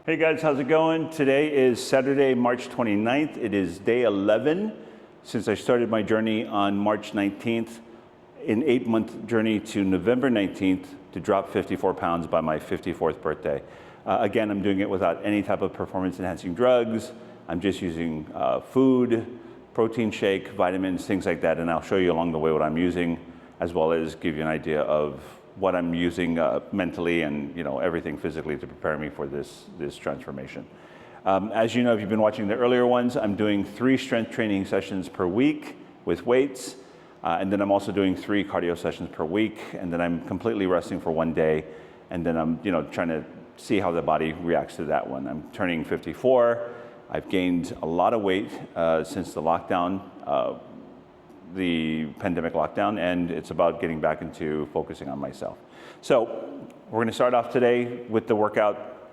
Hey guys, how's it going? Today is Saturday, March 29th. It is day 11 since I started my journey on March 19th, an 8-month journey to November 19th to drop 54 pounds by my 54th birthday. Again, I'm doing it without any type of performance enhancing drugs. I'm just using food, protein shake, vitamins, things like that, and I'll show you along the way what I'm using, as well as give you an idea of what I'm using mentally and everything physically to prepare me for this transformation. As you know, if you've been watching the earlier ones, I'm doing 3 strength training sessions per week with weights, and then I'm also doing 3 cardio sessions per week, and then I'm completely resting for 1 day, and then I'm trying to see how the body reacts to that one. I'm turning 54. I've gained a lot of weight since the lockdown. The pandemic lockdown, and it's about getting back into focusing on myself. So we're going to start off today with the workout.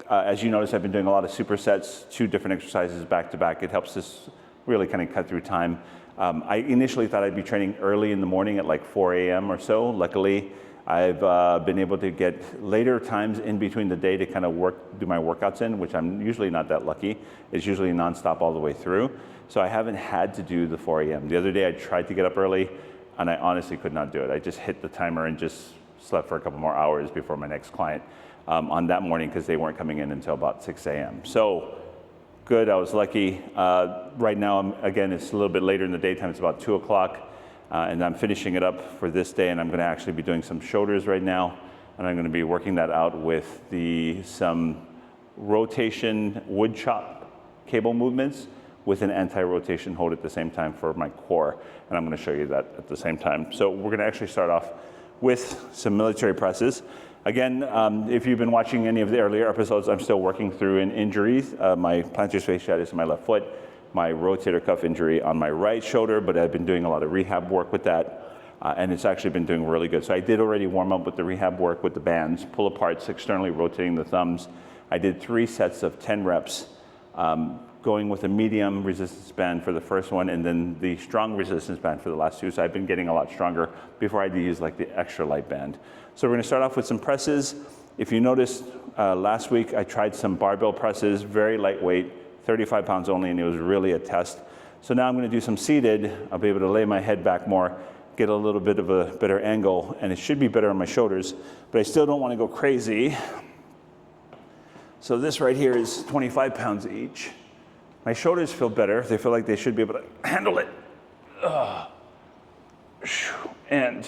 As you notice, I've been doing a lot of supersets, 2 different exercises back to back. It helps us really kind of cut through time. I initially thought I'd be training early in the morning at like 4 a.m. or so. Luckily, I've been able to get later times in between the day to kind of do my workouts in, which I'm usually not that lucky. It's usually nonstop all the way through. So I haven't had to do the 4 a.m. The other day I tried to get up early and I honestly could not do it. I just hit the timer and just slept for a couple more hours before my next client on that morning because they weren't coming in until about 6 a.m. So good, I was lucky. Right now, again, it's a little bit later in the daytime. It's about 2 o'clock and I'm finishing it up for this day, and I'm going to actually be doing some shoulders right now, and I'm going to be working that out with some rotation wood chop cable movements with an anti-rotation hold at the same time for my core. And I'm gonna show you that at the same time. So we're gonna actually start off with some military presses. Again, if you've been watching any of the earlier episodes, I'm still working through an injury, my plantar fasciitis in my left foot, my rotator cuff injury on my right shoulder, but I've been doing a lot of rehab work with that, and it's actually been doing really good. So I did already warm up with the rehab work with the bands, pull aparts, externally rotating the thumbs. I did 3 sets of 10 reps, going with a medium resistance band for the first one, and then the strong resistance band for the last 2. So I've been getting a lot stronger before I had to use like the extra light band. So we're gonna start off with some presses. If you noticed, last week I tried some barbell presses, very lightweight, 35 pounds only, and it was really a test. So now I'm gonna do some seated. I'll be able to lay my head back more, get a little bit of a better angle, and it should be better on my shoulders, but I still don't wanna go crazy. So this right here is 25 pounds each. My shoulders feel better. They feel like they should be able to handle it. And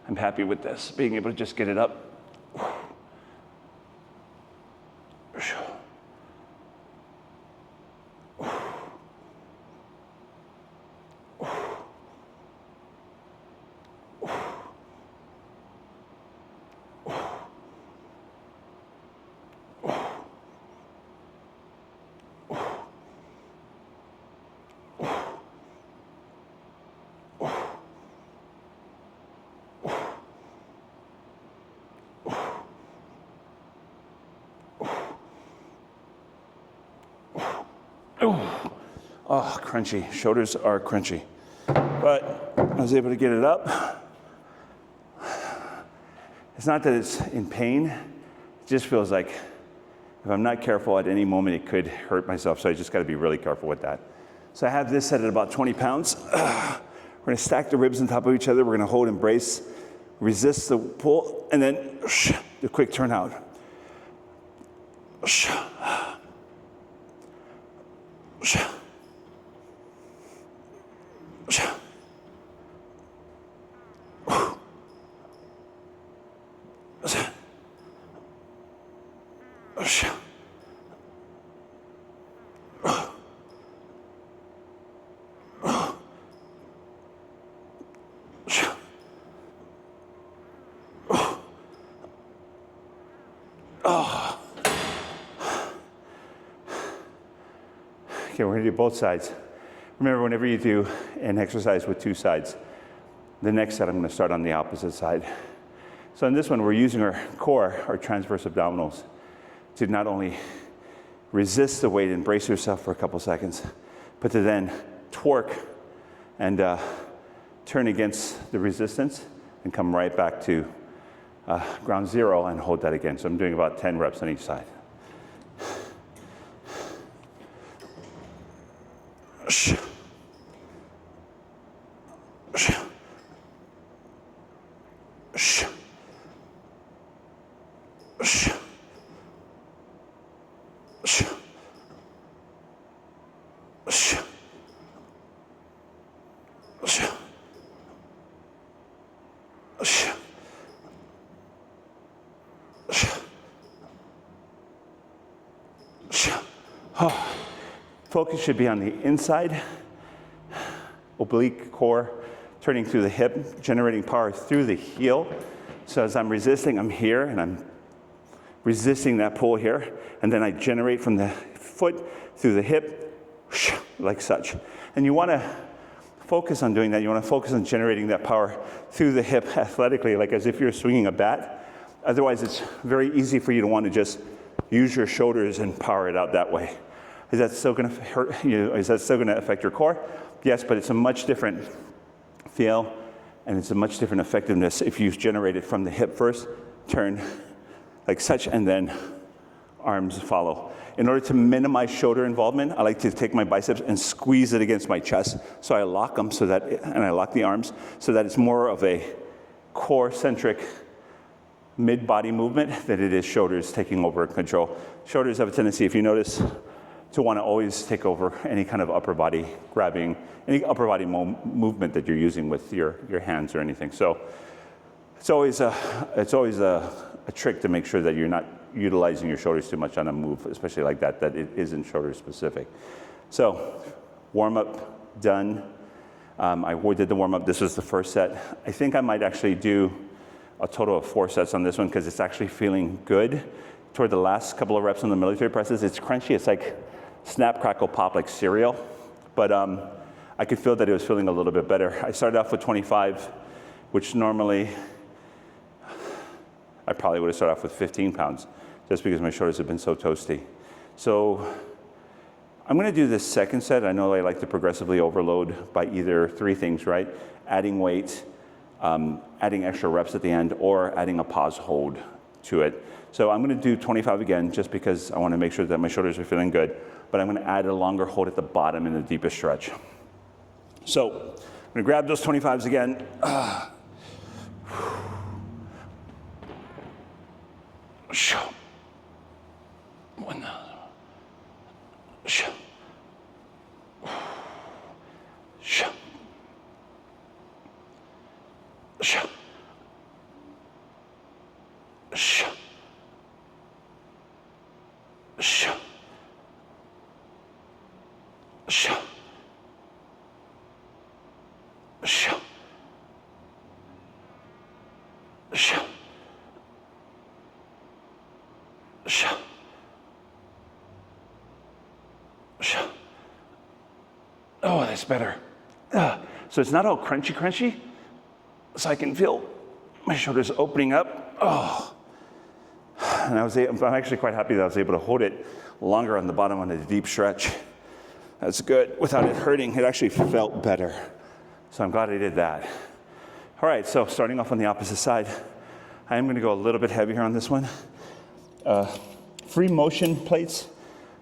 I'm happy with this, being able to just get it up. Oh, crunchy. Shoulders are crunchy. But I was able to get it up. It's not that it's in pain. It just feels like if I'm not careful at any moment, it could hurt myself. So I just got to be really careful with that. So I have this set at about 20 pounds. We're going to stack the ribs on top of each other. We're going to hold and brace, resist the pull, and then the quick turn out. Okay, we're gonna do both sides. Remember, whenever you do an exercise with 2 sides, the next set I'm gonna start on the opposite side. So in this one, we're using our core, our transverse abdominals, to not only resist the weight and brace yourself for a couple seconds, but to then torque and turn against the resistance and come right back to ground zero and hold that again. So I'm doing about 10 reps on each side. Focus should be on the inside, oblique core, turning through the hip, generating power through the heel. So as I'm resisting, I'm here, and I'm resisting that pull here, and then I generate from the foot through the hip, like such. And you want to focus on doing that. You want to focus on generating that power through the hip athletically, like as if you're swinging a bat. Otherwise, it's very easy for you to want to just use your shoulders and power it out that way. Is that still going to hurt you? Is that still going to affect your core? Yes, but it's a much different feel, and it's a much different effectiveness if you generate it from the hip first, turn like such, and then arms follow. In order to minimize shoulder involvement, I like to take my biceps and squeeze it against my chest. So I lock them and I lock the arms so that it's more of a core-centric mid-body movement than it is shoulders taking over control. Shoulders have a tendency, if you notice, to want to always take over any kind of upper body grabbing, any upper body movement that you're using with your hands or anything. So it's always a trick to make sure that you're not utilizing your shoulders too much on a move, especially like that it isn't shoulder specific. So warm up done. I did the warm up. This was the first set. I think I might actually do a total of 4 sets on this one because it's actually feeling good. Toward the last couple of reps on the military presses, it's crunchy. It's like snap, crackle, pop, like cereal. But I could feel that it was feeling a little bit better. I started off with 25, which normally I probably would have started off with 15 pounds just because my shoulders have been so toasty. So I'm going to do this second set. I know I like to progressively overload by either 3 things, right? Adding weight, adding extra reps at the end, or adding a pause hold to it. So I'm going to do 25 again just because I want to make sure that my shoulders are feeling good, but I'm going to add a longer hold at the bottom in the deepest stretch. So I'm going to grab those 25s again. One. Oh, that's better. So it's not all crunchy, so I can feel my shoulders opening up. Oh, and I'm actually quite happy that I was able to hold it longer on the bottom on a deep stretch. That's good, without it hurting. It actually felt better. So I'm glad I did that. All right, so starting off on the opposite side, I am going to go a little bit heavier on this one. Free motion plates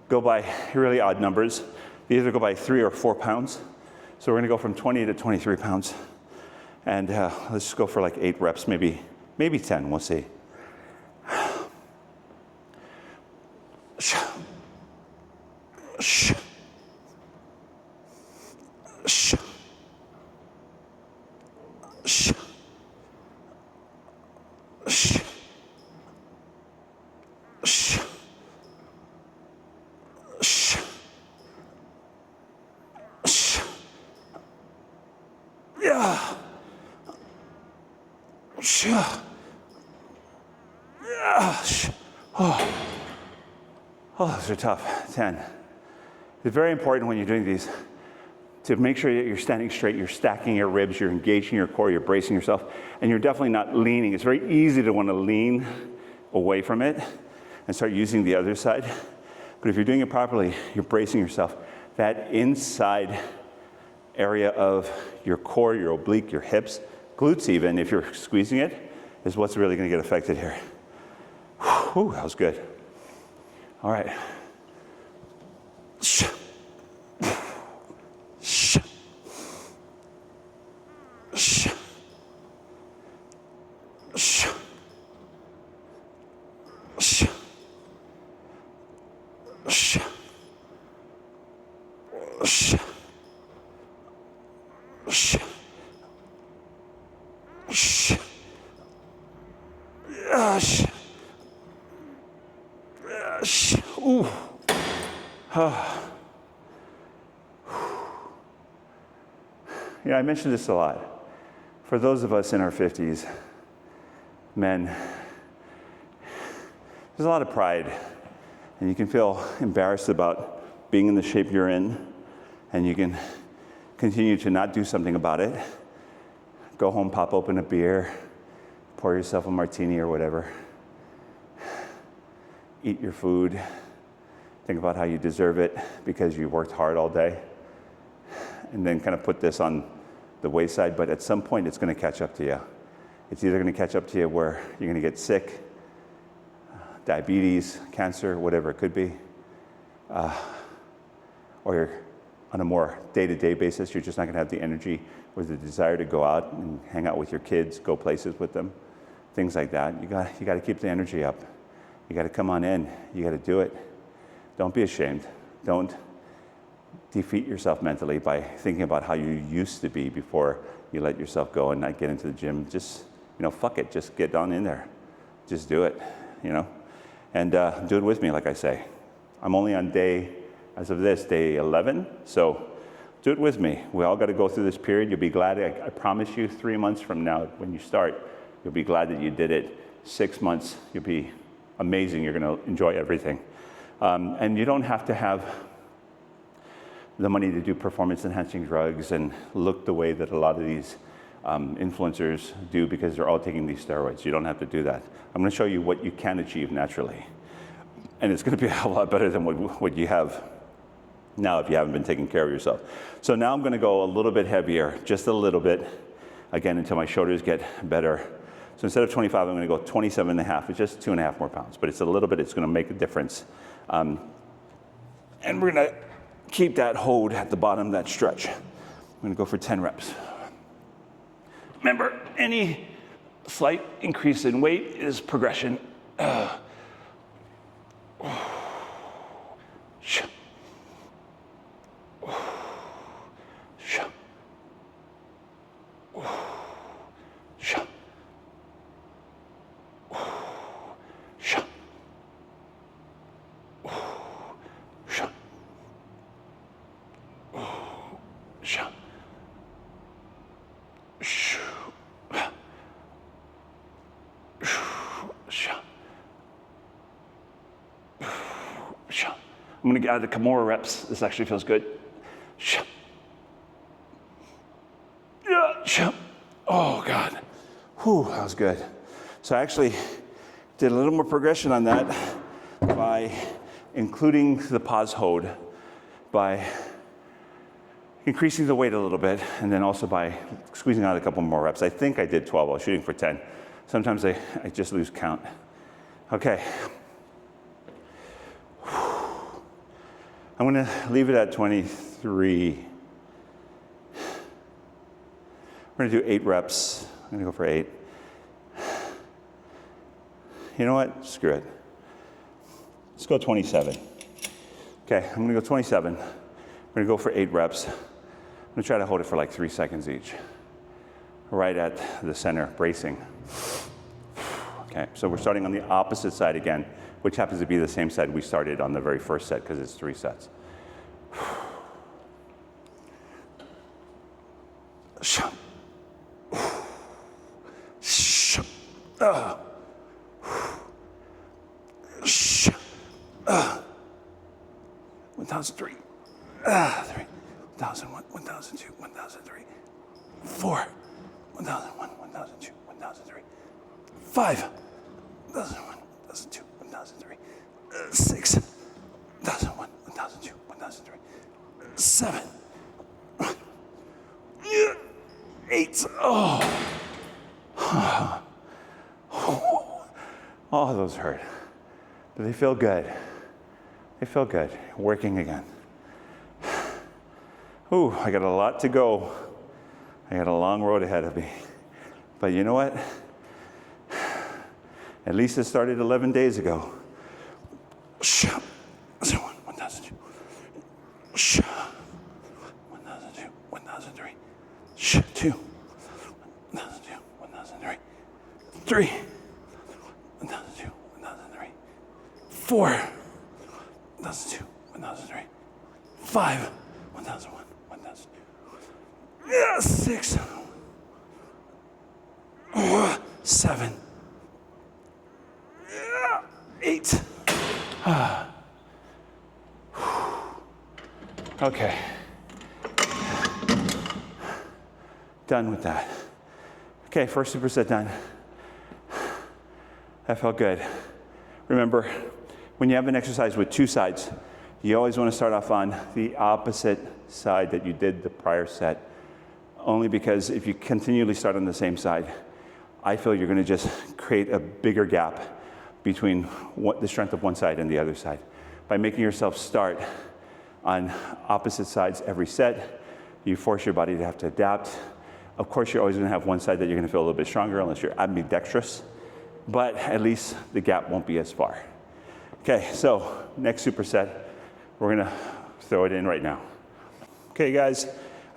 go by really odd numbers. They either go by 3 or 4 pounds. So we're going to go from 20 to 23 pounds. And let's just go for like 8 reps, maybe 10, we'll see. Oh, those are tough. 10. It's very important when you're doing these to make sure that you're standing straight, you're stacking your ribs, you're engaging your core, you're bracing yourself, and you're definitely not leaning. It's very easy to want to lean away from it and start using the other side. But if you're doing it properly, you're bracing yourself. That inside area of your core, your oblique, your hips, glutes even, if you're squeezing it, is what's really going to get affected here. Whew, that was good. All right. Ooh. You know, I mention this a lot. For those of us in our 50s, men, there's a lot of pride, and you can feel embarrassed about being in the shape you're in, and you can continue to not do something about it. Go home, pop open a beer, pour yourself a martini or whatever. Eat your food. Think about how you deserve it because you worked hard all day. And then kind of put this on the wayside, but at some point it's going to catch up to you. It's either going to catch up to you where you're going to get sick, diabetes, cancer, whatever it could be, or you're on a more day-to-day basis, you're just not going to have the energy or the desire to go out and hang out with your kids, go places with them, things like that. You got to keep the energy up. You got to come on in. You got to do it. Don't be ashamed. Don't defeat yourself mentally by thinking about how you used to be before you let yourself go and not get into the gym. Just, fuck it. Just get on in there. Just do it, And do it with me, like I say. I'm only on as of this, day 11. So do it with me. We all got to go through this period. You'll be glad. I promise you 3 months from now, when you start, you'll be glad that you did it. 6 months, you'll be amazing. You're going to enjoy everything. And you don't have to have the money to do performance-enhancing drugs and look the way that a lot of these influencers do because they're all taking these steroids. You don't have to do that. I'm going to show you what you can achieve naturally. And it's going to be a hell of a lot better than what you have now if you haven't been taking care of yourself. So now I'm going to go a little bit heavier, just a little bit, again, until my shoulders get better. So instead of 25, I'm going to go 27 and a half. It's just 2.5 more pounds, but it's a little bit. It's going to make a difference. And we're going to keep that hold at the bottom, that stretch. I'm going to go for 10 reps. Remember, any slight increase in weight is progression. I'm going to add a couple more reps. This actually feels good. Oh, God. Whew, that was good. So I actually did a little more progression on that by including the pause hold, by increasing the weight a little bit, and then also by squeezing out a couple more reps. I think I did 12. I was shooting for 10. Sometimes I just lose count. Okay. I'm going to leave it at 23. We're going to do 8 reps. I'm going to go for 8. You know what? Screw it. Let's go 27. Okay, I'm going to go 27. We're going to go for 8 reps. I'm going to try to hold it for like 3 seconds each. Right at the center, bracing. Okay, so we're starting on the opposite side again, which happens to be the same side we started on the very first set because it's 3 sets. One thousand three, 1,001, 1,002, 1,003, 4, 1,001, 1,002, 1,003, 5, 1,001, 1,002, 1,003, 6, 1,001, 1,002, 1,003, 7, 8. Oh, those hurt. But they feel good. They feel good. Working again. Ooh, I got a lot to go. I got a long road ahead of me. But you know what? At least it started 11 days ago. 1, 4, 1002, 1003, 5, 1001, 1002, 6, 7, 8. Okay. Done with that. Okay, first superset done. That felt good. Remember, when you have an exercise with 2 sides, you always want to start off on the opposite side that you did the prior set. Only because if you continually start on the same side, I feel you're going to just create a bigger gap between the strength of one side and the other side. By making yourself start on opposite sides every set, you force your body to have to adapt. Of course, you're always going to have one side that you're going to feel a little bit stronger unless you're ambidextrous, but at least the gap won't be as far. Okay, so next superset, we're going to throw it in right now. Okay, guys,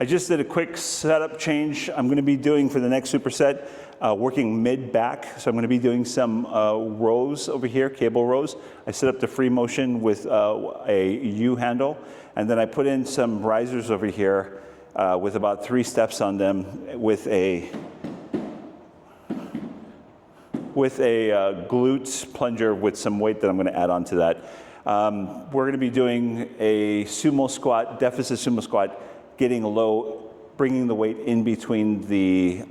I just did a quick setup change. I'm going to be doing for the next superset, working mid-back. So I'm going to be doing some rows over here, cable rows. I set up the free motion with a U handle, and then I put in some risers over here with about 3 steps on them with a glute plunger with some weight that I'm going to add on to that. We're going to be doing a sumo squat, deficit sumo squat, getting low, bringing the weight in between the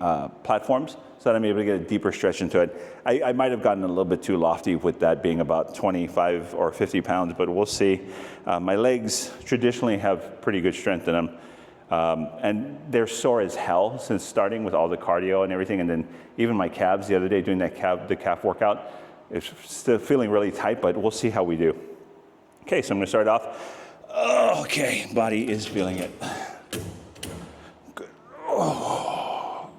platforms so that I'm able to get a deeper stretch into it. I might have gotten a little bit too lofty with that being about 25 or 50 pounds, but we'll see. My legs traditionally have pretty good strength in them. And they're sore as hell since starting with all the cardio and everything. And then even my calves the other day doing the calf workout, it's still feeling really tight, but we'll see how we do. Okay, so I'm gonna start off. Okay, body is feeling it. Good. Oh.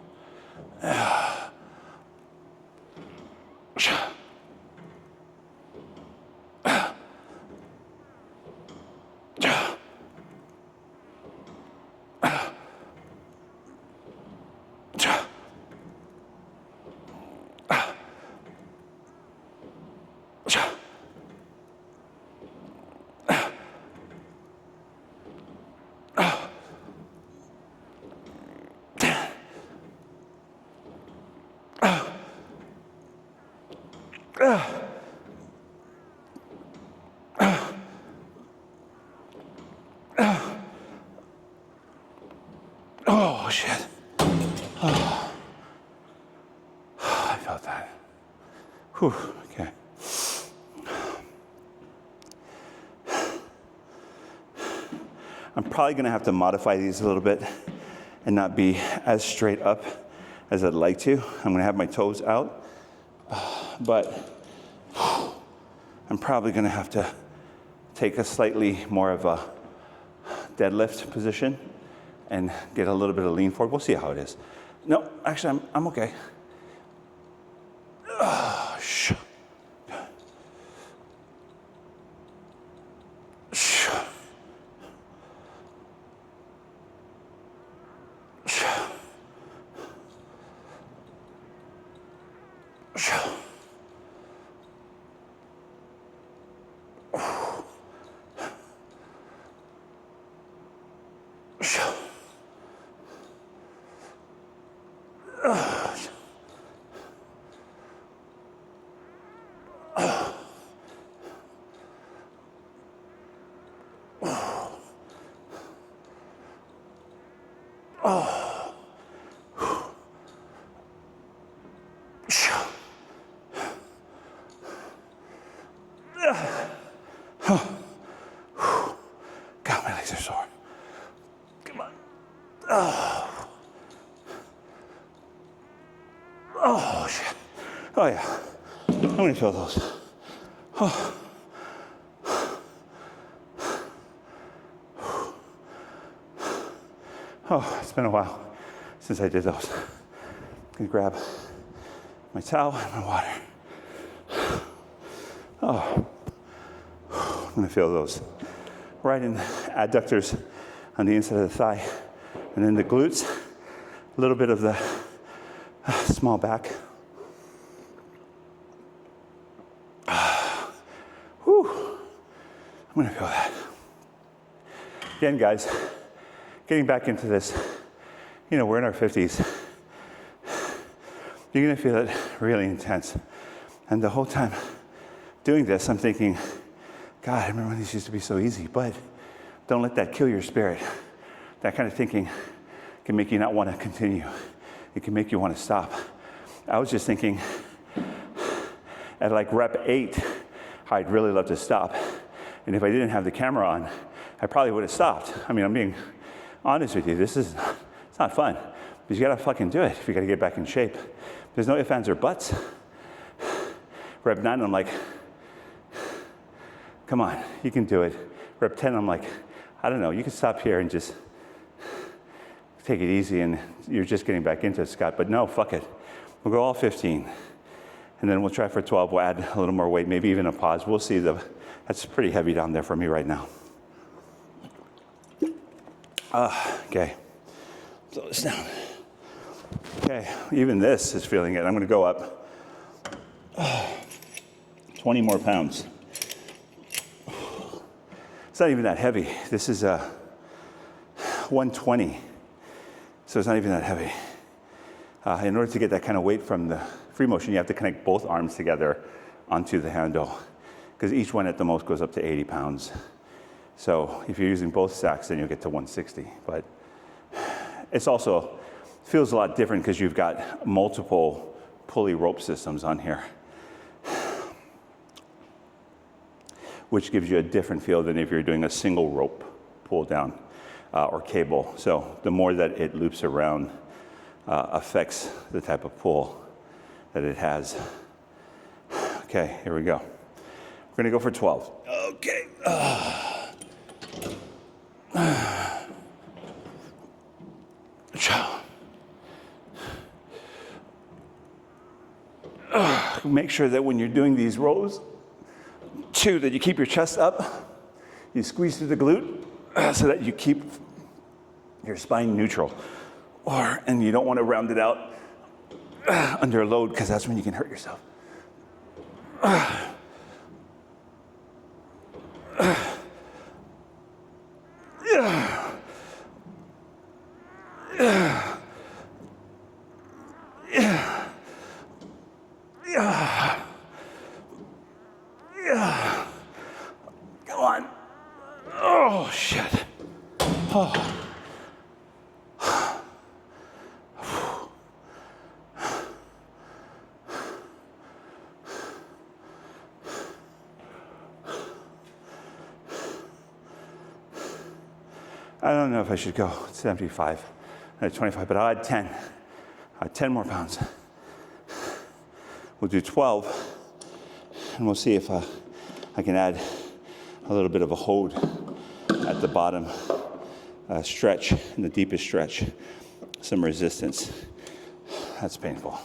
Oh, shit. Oh. I felt that. Whew, okay. I'm probably going to have to modify these a little bit and not be as straight up as I'd like to. I'm going to have my toes out, but I'm probably going to have to take a slightly more of a deadlift position and get a little bit of lean forward. We'll see how it is. No, actually, I'm okay. God, my legs are sore. Come on. Oh, shit. Oh, yeah. I'm going to feel those. Oh, it's been a while since I did those. I'm going to grab my towel and my water. Oh, I'm going to feel those right in the adductors on the inside of the thigh, and then the glutes, a little bit of the small back. Whew. gonna feel that. Again, guys, getting back into this, we're in our 50s. You're gonna feel it really intense. And the whole time doing this, I'm thinking, God, I remember when these used to be so easy, but don't let that kill your spirit. That kind of thinking can make you not want to continue. It can make you want to stop. I was just thinking, at like rep 8, I'd really love to stop. And if I didn't have the camera on, I probably would have stopped. I mean, I'm being honest with you. It's not fun. But you gotta fucking do it if you gotta get back in shape. There's no ifs, ands, or buts. Rep 9, I'm like, come on, you can do it. Rep 10, I'm like, I don't know, you can stop here and just take it easy and you're just getting back into it, Scott. But no, fuck it. We'll go all 15. And then we'll try for 12. We'll add a little more weight, maybe even a pause. We'll see. That's pretty heavy down there for me right now. Okay. Slow this down. Okay, even this is feeling it. I'm gonna go up 20 more pounds. It's not even that heavy. This is 120. So it's not even that heavy. In order to get that kind of weight from the free motion, you have to connect both arms together onto the handle, because each one at the most goes up to 80 pounds. So if you're using both stacks, then you'll get to 160. But it's also feels a lot different because you've got multiple pulley rope systems on here, which gives you a different feel than if you're doing a single rope pull down or cable. So the more that it loops around affects the type of pull that it has. Okay, here we go. We're gonna go for 12. Okay. Make sure that when you're doing these rows, too, that you keep your chest up, you squeeze through the glute so that you keep your spine neutral. And you don't want to round it out under a load, because that's when you can hurt yourself. Come on. Oh, shit. Oh. I don't know if I should go 75, 25, but I'll add 10. 10 more pounds. We'll do 12, and we'll see if I can add a little bit of a hold at the bottom stretch, in the deepest stretch, some resistance. That's painful.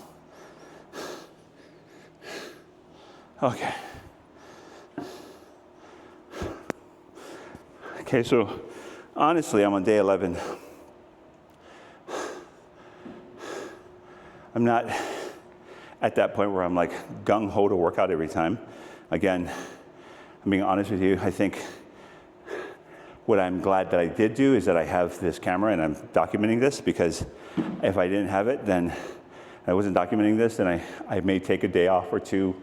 Okay. Okay, so honestly, I'm on day 11. I'm not at that point where I'm like gung-ho to work out every time. Again, I'm being honest with you. I think what I'm glad that I did do is that I have this camera and I'm documenting this, because if I didn't have it, then I wasn't documenting this, then I may take a day off or two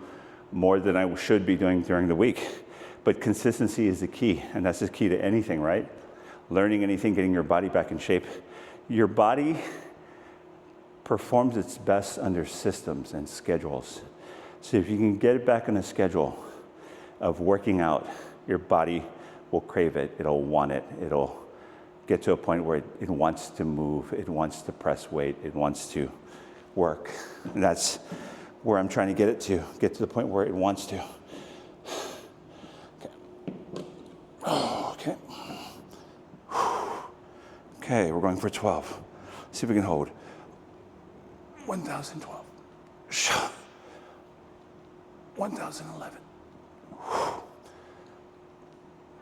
more than I should be doing during the week. But consistency is the key, and that's the key to anything, right? Learning anything, getting your body back in shape. Your body performs its best under systems and schedules. So if you can get it back on a schedule of working out, your body will crave it, it'll want it, it'll get to a point where it wants to move, it wants to press weight, it wants to work. And that's where I'm trying to get to the point where it wants to. Okay. Okay, we're going for 12. See if we can hold. 1,012. 1,011.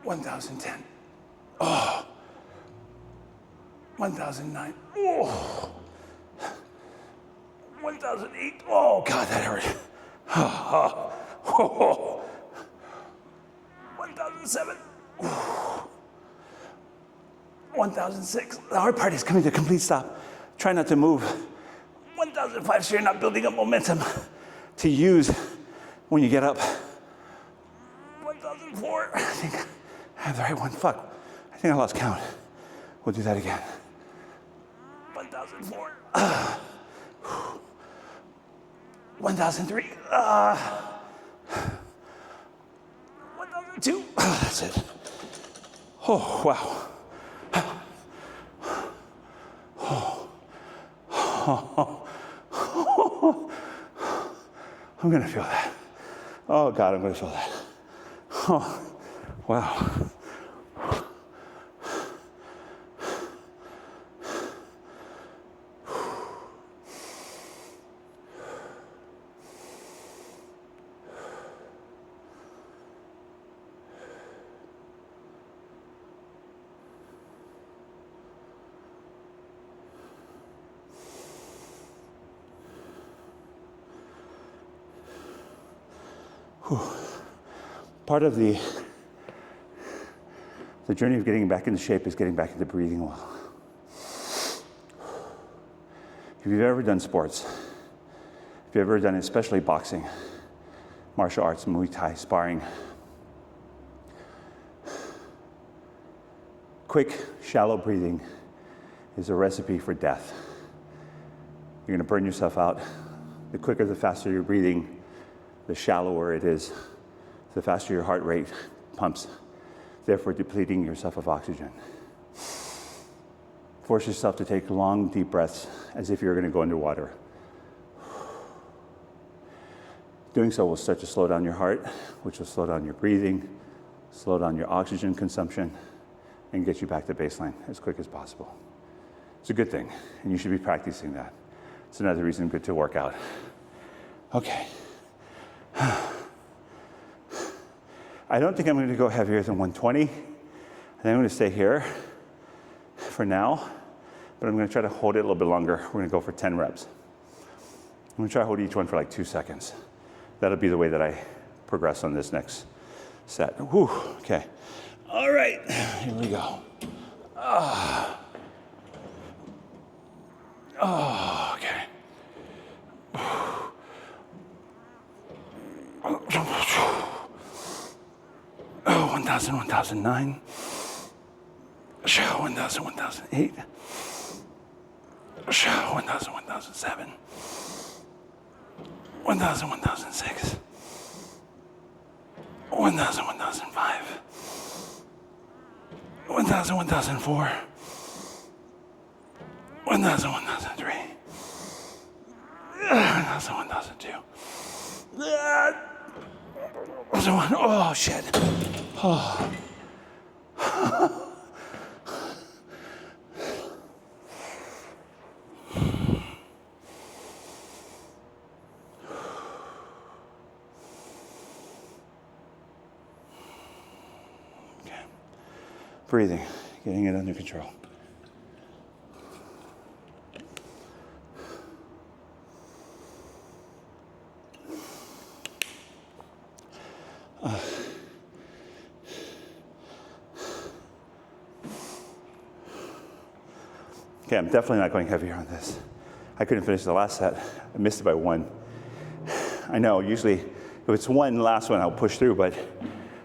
1,010. Oh. 1,009. Oh. 1,008. Oh, God, that hurt. 1,007. 1006. The hard part is coming to a complete stop. Try not to move. 1005, so you're not building up momentum to use when you get up. 1004. I think I have the right one. Fuck. I think I lost count. We'll do that again. 1004. 1003. 1002. That's it. Oh, wow. I'm gonna feel that. Oh God, I'm gonna feel that. Oh, wow. Part of the journey of getting back into shape is getting back into breathing well. If you've ever done sports, if you've ever done especially boxing, martial arts, Muay Thai, sparring, quick, shallow breathing is a recipe for death. You're gonna burn yourself out. The quicker, the faster you're breathing, the shallower it is, the faster your heart rate pumps, therefore depleting yourself of oxygen. Force yourself to take long, deep breaths as if you're going to go underwater. Doing so will start to slow down your heart, which will slow down your breathing, slow down your oxygen consumption, and get you back to baseline as quick as possible. It's a good thing, and you should be practicing that. It's another reason good to work out. Okay. I don't think I'm going to go heavier than 120. I think I'm going to stay here for now, but I'm going to try to hold it a little bit longer. We're going to go for 10 reps. I'm going to try to hold each one for like 2 seconds. That'll be the way that I progress on this next set. Whew, okay. All right, here we go. Oh, okay. 1000, 1009. 1000, 1008. 1000, 1007. 1000, 1006. 1000, 1005. 1000, 1004. 1000, 1003. 1000, 1002. Oh, shit. Oh. Okay. Breathing, getting it under control. Okay, I'm definitely not going heavier on this. I couldn't finish the last set. I missed it by 1. I know, usually if it's 1, last one, I'll push through, but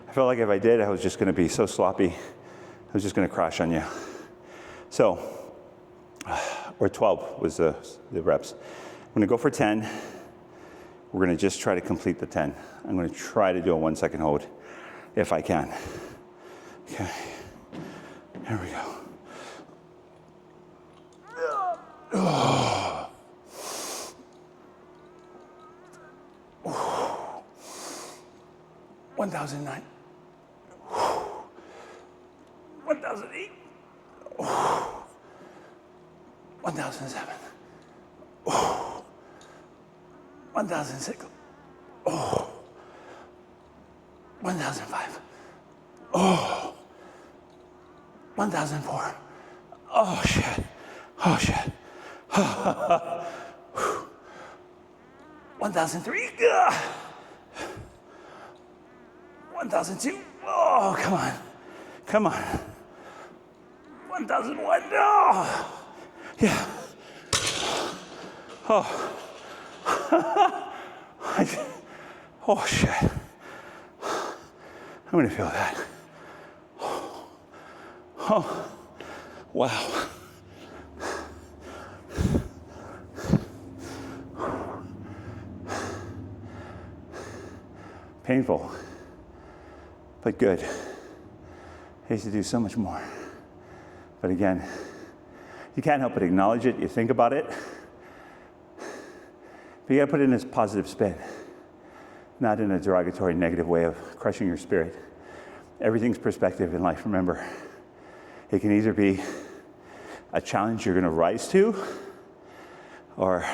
I felt like if I did, I was just gonna be so sloppy. I was just gonna crash on you. So, or 12 was the reps. I'm gonna go for 10. We're gonna just try to complete the 10. I'm gonna try to do a 1 second hold if I can. Okay, here we go. 1009. 1008. 1007. 1006. 1005. 1004. Oh shit. Oh shit. 1003. 1002. Oh, come on. Come on. 1001. Oh. Yeah. Oh. Oh, shit. I'm going to feel that. Oh. Wow. Painful, but good. I used to do so much more. But again, you can't help but acknowledge it. You think about it. But you gotta put it in this positive spin, not in a derogatory, negative way of crushing your spirit. Everything's perspective in life, remember. It can either be a challenge you're gonna rise to, or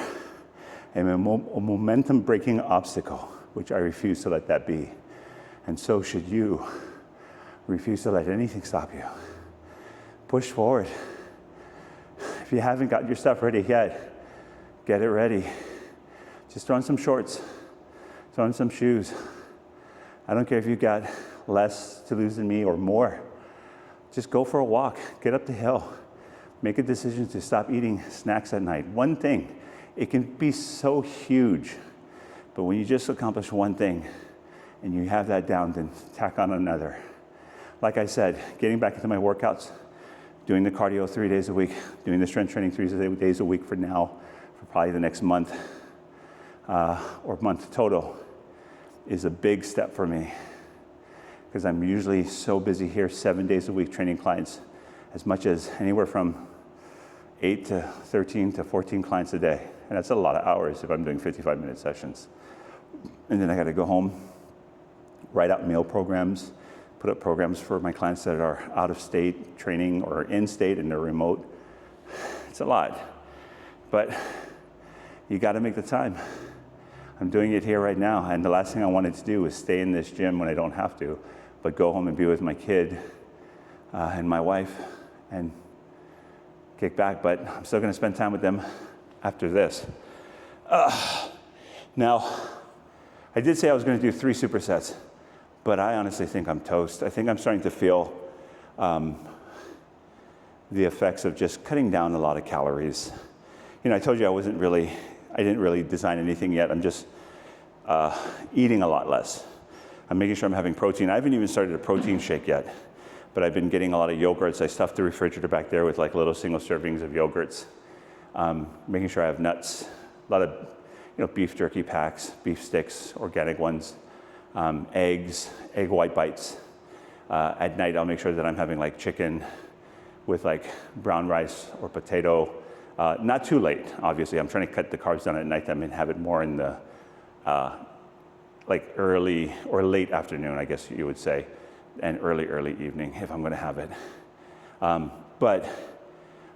a momentum-breaking obstacle, which I refuse to let that be. And so should you. Refuse to let anything stop you. Push forward. If you haven't got your stuff ready yet, get it ready. Just throw on some shorts, throw on some shoes. I don't care if you've got less to lose than me or more. Just go for a walk, get up the hill. Make a decision to stop eating snacks at night. One thing, it can be so huge, but when you just accomplish one thing and you have that down, then tack on another. Like I said, getting back into my workouts, doing the cardio 3 days a week, doing the strength training 3 days a week for now, for probably the next month, or month total, is a big step for me. Because I'm usually so busy here 7 days a week training clients, as much as anywhere from 8 to 13 to 14 clients a day. And that's a lot of hours if I'm doing 55-minute sessions. And then I gotta go home, write out meal programs, put up programs for my clients that are out of state training or in state and they're remote. It's a lot, but you gotta make the time. I'm doing it here right now, and the last thing I wanted to do is stay in this gym when I don't have to, but go home and be with my kid and my wife and kick back, but I'm still gonna spend time with them after this. Now, I did say I was gonna do 3 supersets, but I honestly think I'm toast. I think I'm starting to feel the effects of just cutting down a lot of calories. You know, I told you I didn't really design anything yet. I'm just eating a lot less. I'm making sure I'm having protein. I haven't even started a protein shake yet, but I've been getting a lot of yogurts. I stuffed the refrigerator back there with like little single servings of yogurts. Making sure I have nuts, a lot of beef jerky packs, beef sticks, organic ones, eggs, egg white bites. At night, I'll make sure that I'm having like chicken with like brown rice or potato. Not too late, obviously. I'm trying to cut the carbs down at nighttime and have it more in the like early or late afternoon, I guess you would say, and early evening if I'm gonna have it. But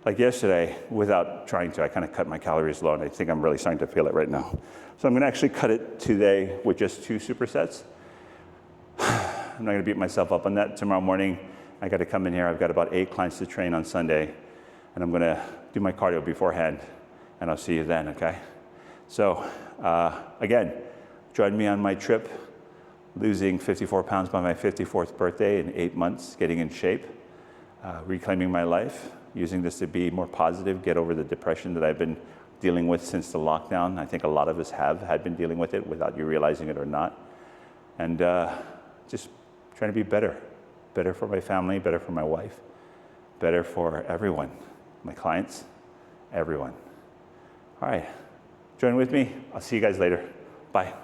like yesterday, without trying to, I kind of cut my calories low, and I think I'm really starting to feel it right now. So I'm gonna actually cut it today with just 2 supersets. I'm not gonna beat myself up on that. Tomorrow morning, I gotta come in here. I've got about 8 clients to train on Sunday, and I'm gonna do my cardio beforehand, and I'll see you then, okay? So again, join me on my trip, losing 54 pounds by my 54th birthday in 8 months, getting in shape, reclaiming my life, using this to be more positive, get over the depression that I've been dealing with since the lockdown. I think a lot of us had been dealing with it without you realizing it or not. And just trying to be better for my family, better for my wife, better for everyone, my clients, everyone. All right, join with me. I'll see you guys later. Bye.